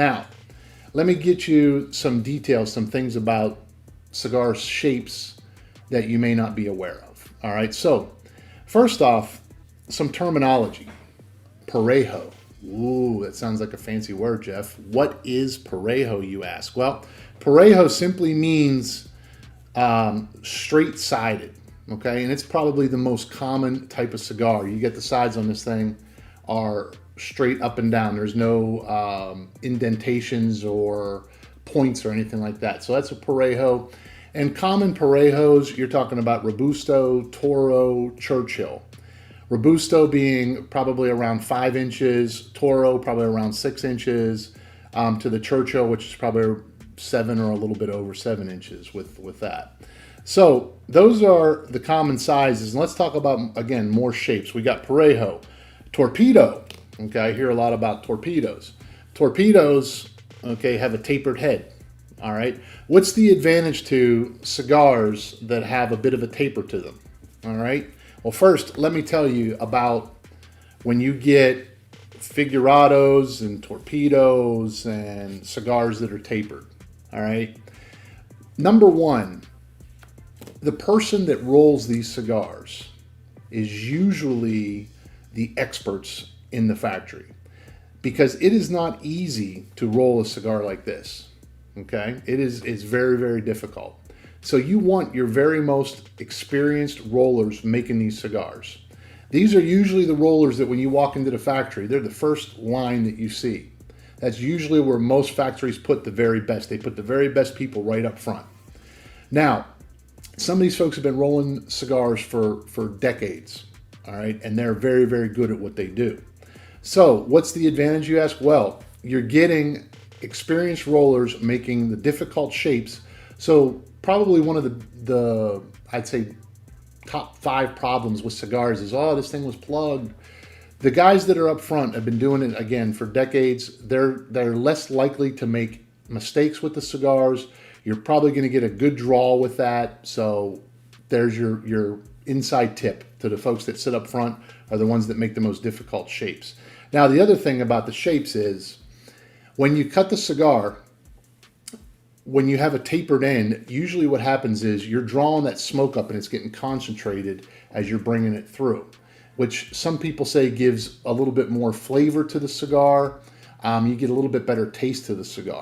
Now, let me get you some details, some things about cigar shapes that you may not be aware of. All right, so first off, some terminology. Parejo. Ooh, that sounds like a fancy word, Jeff. What is Parejo, you ask? Well, Parejo simply means straight-sided, okay? And it's probably the most common type of cigar. You get the sides on this thing are straight up and down. There's no indentations or points or anything like that. So that's a Parejo. And common Parejos, you're talking about Robusto, Toro, Churchill. Robusto being probably around 5 inches, Toro probably around 6 inches, to the Churchill, which is probably 7 or a little bit over 7 inches with that. So those are the common sizes. And let's talk about, again, more shapes. We got Parejo, Torpedo. Okay, I hear a lot about torpedoes. Torpedoes, okay, have a tapered head. All right. What's the advantage to cigars that have a bit of a taper to them? All right. Well, first, let me tell you about when you get figurados and torpedoes and cigars that are tapered. All right. Number one, the person that rolls these cigars is usually the experts in the factory, because it is not easy to roll a cigar like this. Okay, it's very, very difficult. So you want your very most experienced rollers making these cigars. These are usually the rollers that when you walk into the factory, they're the first line that you see. That's usually where most factories put the very best. They put the very best people right up front. Now, some of these folks have been rolling cigars for decades, all right? And they're very, very good at what they do. So what's the advantage, you ask? Well, you're getting experienced rollers making the difficult shapes. So probably one of the I'd say top 5 problems with cigars is, oh, this thing was plugged. The guys that are up front have been doing it again for decades. They're less likely to make mistakes with the cigars. You're probably going to get a good draw with that. So there's your inside tip to the folks that sit up front are the ones that make the most difficult shapes. Now, the other thing about the shapes is when you cut the cigar, when you have a tapered end, usually what happens is you're drawing that smoke up and it's getting concentrated as you're bringing it through, which some people say gives a little bit more flavor to the cigar. You get a little bit better taste to the cigar.